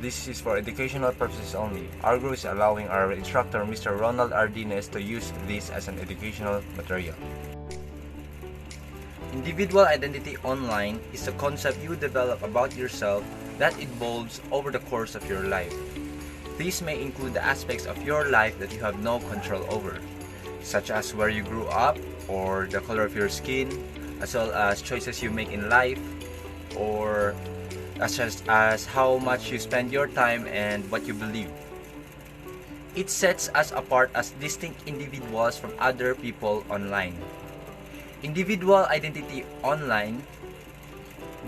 this is for educational purposes only. Our group is allowing our instructor, Mr. Ronald Ardines, to use this as an educational material. Individual identity online is a concept you develop about yourself that evolves over the course of your life. These may include the aspects of your life that you have no control over, such as where you grew up or the color of your skin, as well as choices you make in life, or as how much you spend your time and what you believe. It sets us apart as distinct individuals from other people online. Individual identity online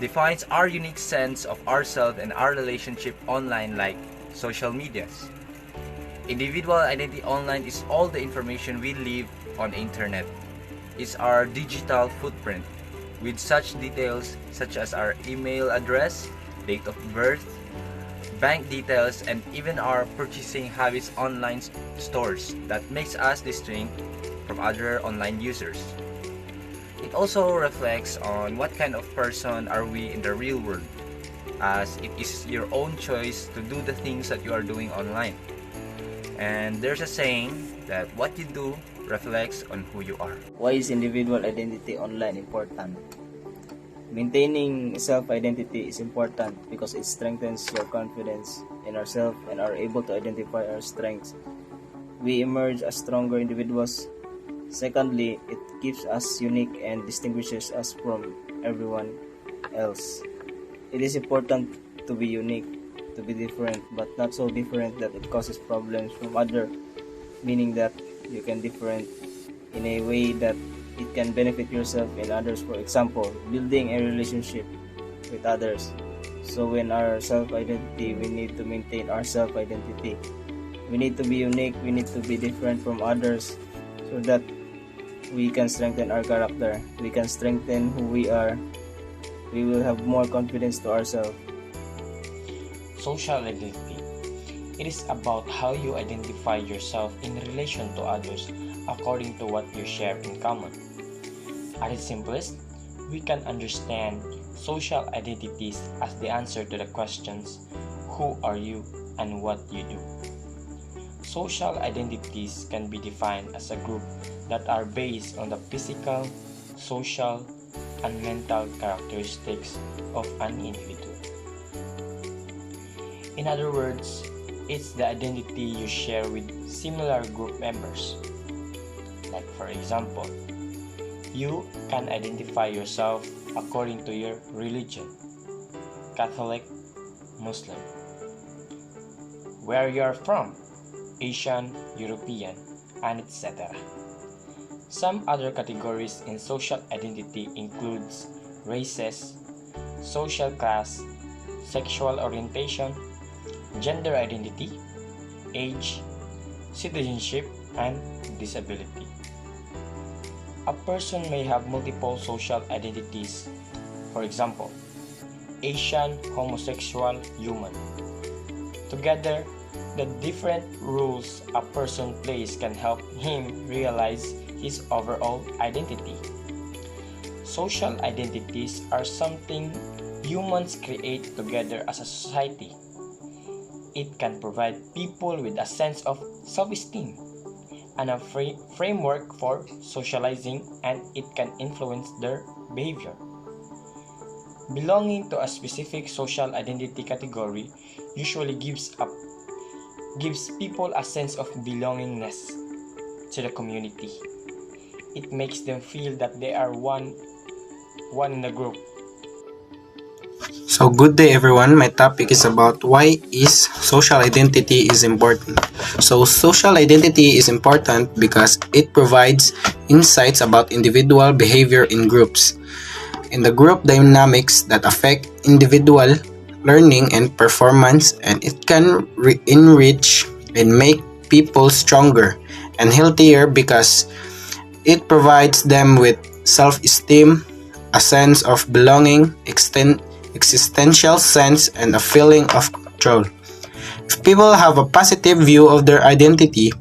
defines our unique sense of ourselves and our relationship online, like social medias. Individual identity online is all the information we leave on the internet. It's our digital footprint with such details such as our email address, date of birth, bank details, and even our purchasing habits online stores that makes us distinct from other online users. It also reflects on what kind of person are we in the real world, as it is your own choice to do the things that you are doing online. And there's a saying that what you do reflects on who you are. Why is individual identity online important? Maintaining self-identity is important because it strengthens your confidence in ourselves and are able to identify our strengths. We emerge as stronger individuals. Secondly, it keeps us unique and distinguishes us from everyone else. It is important to be unique, to be different, but not so different that it causes problems from others, meaning that you can different in a way that it can benefit yourself and others. For example, building a relationship with others. So when our self-identity, we need to maintain our self-identity. We need to be unique, we need to be different from others so that we can strengthen our character, we can strengthen who we are, we will have more confidence to ourselves. Social identity. It is about how you identify yourself in relation to others according to what you share in common. At its simplest, we can understand social identities as the answer to the questions, who are you and what you do. Social identities can be defined as a group that are based on the physical, social, and mental characteristics of an individual. In other words, it's the identity you share with similar group members. Like for example, you can identify yourself according to your religion, Catholic, Muslim. Where you are from, Asian, European, and etc. Some other categories in social identity includes races, social class, sexual orientation, gender identity, age, citizenship, and disability. A person may have multiple social identities. For example, Asian, homosexual, human. Together, the different roles a person plays can help him realize his overall identity. Social identities are something humans create together as a society. It can provide people with a sense of self-esteem and a framework for socializing, and it can influence their behavior. Belonging to a specific social identity category usually gives people a sense of belongingness to the community. It makes them feel that they are one in the group. So good day everyone, my topic is about why is social identity is important. So social identity is important because it provides insights about individual behavior in groups. In the group dynamics that affect individual learning and performance, and it can enrich and make people stronger and healthier because it provides them with self-esteem, a sense of belonging, existential sense, and a feeling of control. If people have a positive view of their identity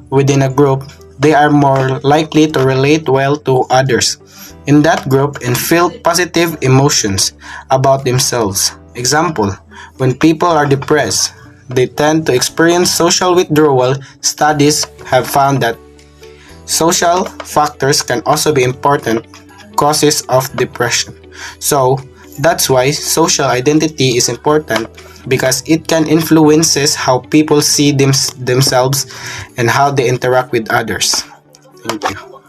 within a group, they are more likely to relate well to others in that group and feel positive emotions about themselves. Example, When people are depressed, they tend to experience social withdrawal. Studies have found that social factors can also be important causes of depression. So, that's why social identity is important because it can influences how people see themselves and how they interact with others. Thank you.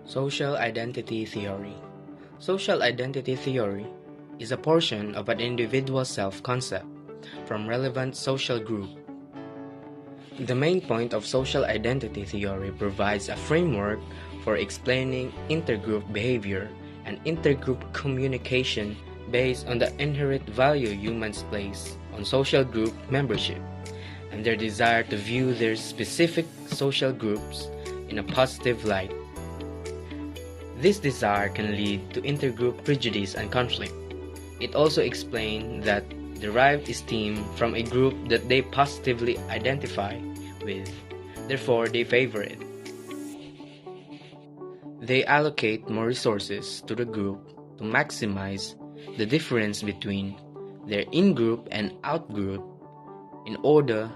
Social identity theory. Social identity theory is a portion of an individual's self-concept from relevant social group. The main point of social identity theory provides a framework for explaining intergroup behavior and intergroup communication based on the inherent value humans place on social group membership and their desire to view their specific social groups in a positive light. This desire can lead to intergroup prejudice and conflict. It also explains that derived esteem from a group that they positively identify with, therefore they favor it. They allocate more resources to the group to maximize the difference between their in-group and out-group in order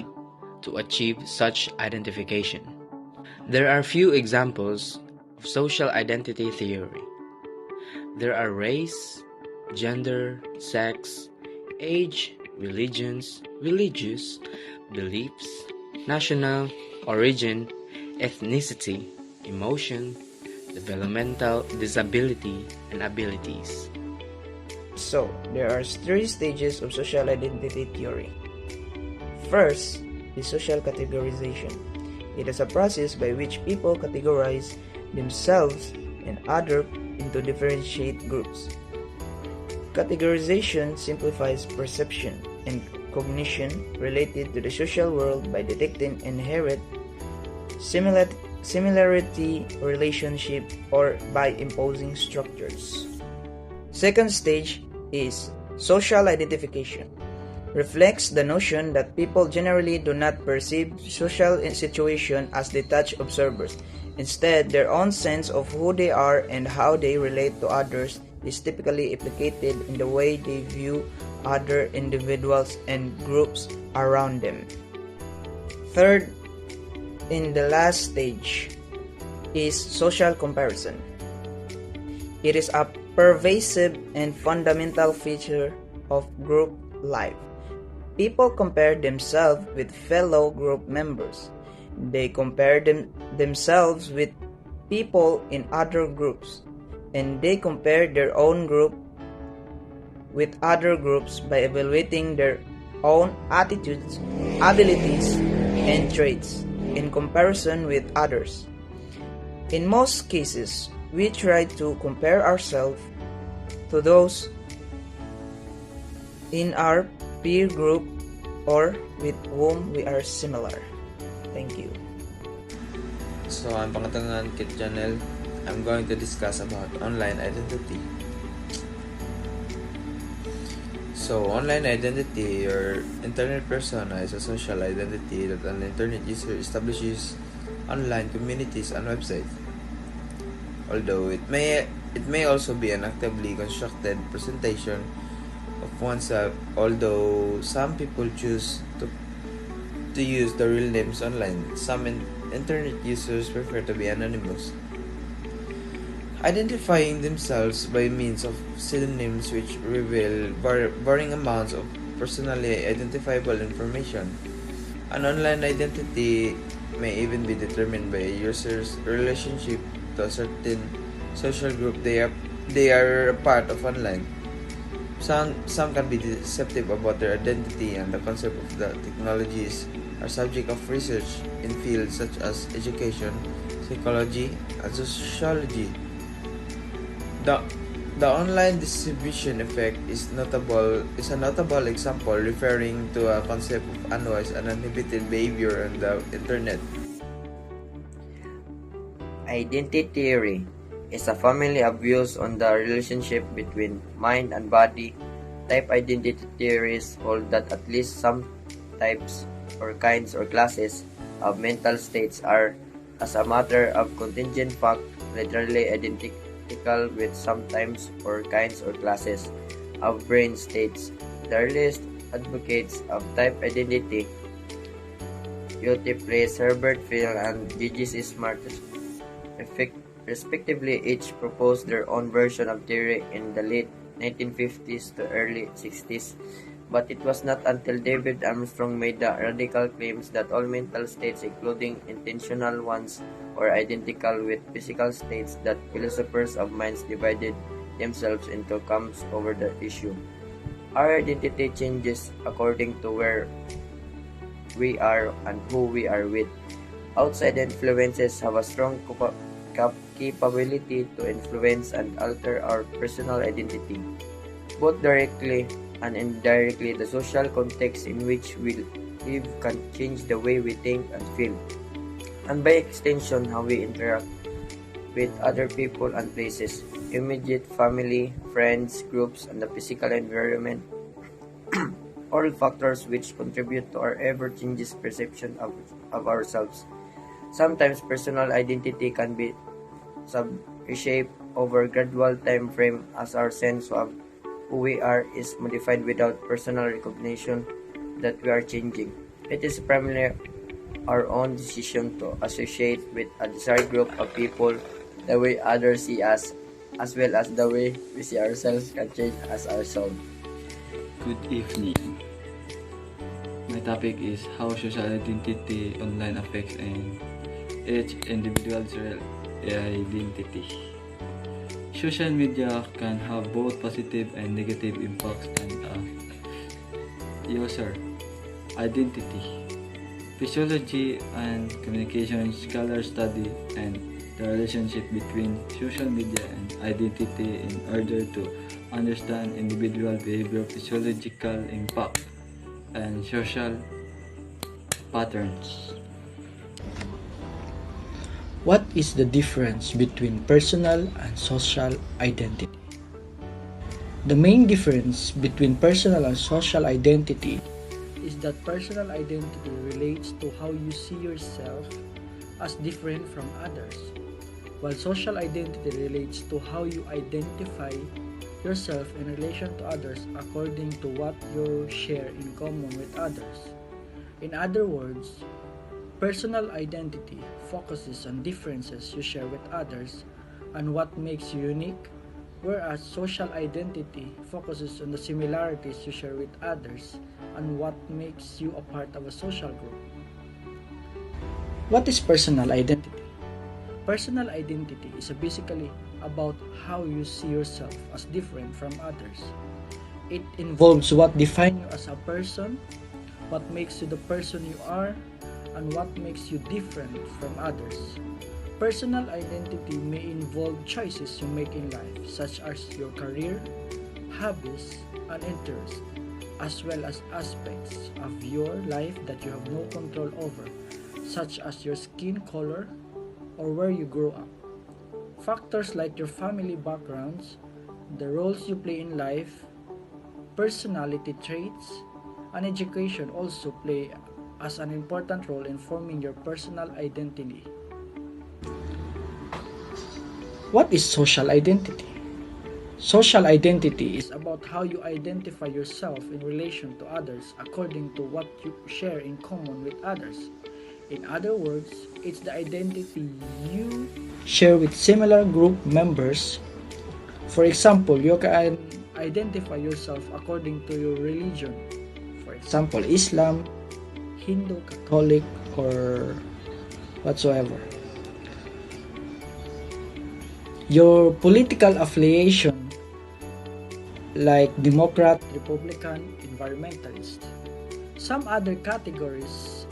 to achieve such identification. There are few examples of social identity theory. There are race, gender, sex, age, religions, religious beliefs, national origin, ethnicity, emotion, developmental disability, and abilities. So, there are three stages of social identity theory. First is social categorization. It is a process by which people categorize themselves and others into differentiate groups. Categorization simplifies perception and cognition related to the social world by detecting inherent similarity relationship or by imposing structures. Second stage is social identification. Reflects the notion that people generally do not perceive social situation as detached observers. Instead, their own sense of who they are and how they relate to others is typically implicated in the way they view other individuals and groups around them. Third, in the last stage, is social comparison. It is a pervasive and fundamental feature of group life. People compare themselves with fellow group members. They compare themselves with people in other groups, and they compare their own group with other groups by evaluating their own attitudes, abilities, and traits in comparison with others. In most cases, we try to compare ourselves to those in our peer group or with whom we are similar. Thank you. So, ang pangatangan kit channel, I'm going to discuss about online identity. So, online identity or internet persona is a social identity that an internet user establishes online communities and websites. Although it may also be an actively constructed presentation of oneself, although some people choose to use the real names online. Some internet users prefer to be anonymous, identifying themselves by means of pseudonyms which reveal varying amounts of personally identifiable information. An online identity may even be determined by a user's relationship to a certain social group they are a part of online. Some can be deceptive about their identity, and the concept of the technologies are subject of research in fields such as education, psychology, and sociology. The online distribution effect is a notable example referring to a concept of unwise and uninhibited behavior on the internet. Identity theory is a family of views on the relationship between mind and body. Type identity theories hold that at least some types or kinds or classes of mental states are, as a matter of contingent fact, literally identical with some types or kinds or classes of brain states. The earliest advocates of type identity, Place, Herbert Phil, and G.G.C. Smart, respectively, each proposed their own version of theory in the late 1950s to early 60s. But it was not until David Armstrong made the radical claims that all mental states, including intentional ones, were identical with physical states that philosophers of minds divided themselves into camps over the issue. Our identity changes according to where we are and who we are with. Outside influences have a strong capability to influence and alter our personal identity. Both directly and indirectly, the social context in which we live can change the way we think and feel, and by extension, how we interact with other people and places, immediate family, friends, groups, and the physical environment, all factors which contribute to our ever-changing perception of ourselves. Sometimes personal identity can be reshaped over a gradual time frame as our sense of who we are is modified without personal recognition that we are changing. It is primarily our own decision to associate with a desired group of people. The way others see us, as well as the way we see ourselves, can change as ourselves. Good evening. My topic is how social identity online affects each individual's identity. Social media can have both positive and negative impacts on a user identity. Physiology and communication scholars study and the relationship between social media and identity in order to understand individual behavior, physiological impact, and social patterns. What is the difference between personal and social identity? The main difference between personal and social identity is that personal identity relates to how you see yourself as different from others, while social identity relates to how you identify yourself in relation to others according to what you share in common with others. In other words, personal identity focuses on differences you share with others and what makes you unique, whereas social identity focuses on the similarities you share with others and what makes you a part of a social group. What is personal identity? Personal identity is basically about how you see yourself as different from others. It involves what defines you as a person, what makes you the person you are, and what makes you different from others. Personal identity may involve choices you make in life, such as your career, hobbies, and interests, as well as aspects of your life that you have no control over, such as your skin color or where you grow up. Factors like your family backgrounds, the roles you play in life, personality traits, and education also play as an important role in forming your personal identity. What is social identity? Social identity is about how you identify yourself in relation to others according to what you share in common with others. In other words, it's the identity you share with similar group members. For example, you can identify yourself according to your religion. For example, Islam, Hindu, Catholic, or whatsoever. Your political affiliation, like Democrat, Republican, Environmentalist. Some other categories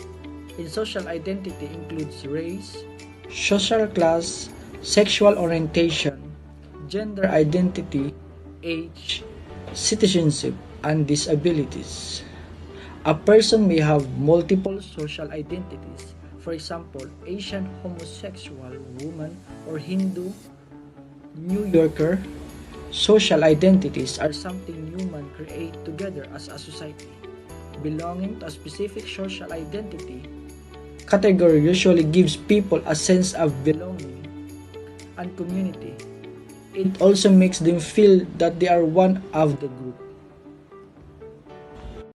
in social identity includes race, social class, sexual orientation, gender identity, age, citizenship, and disabilities. A person may have multiple social identities, for example, Asian homosexual woman or Hindu New Yorker. Social identities are something humans create together as a society. Belonging to a specific social identity category usually gives people a sense of belonging and community. It also makes them feel that they are one of the group.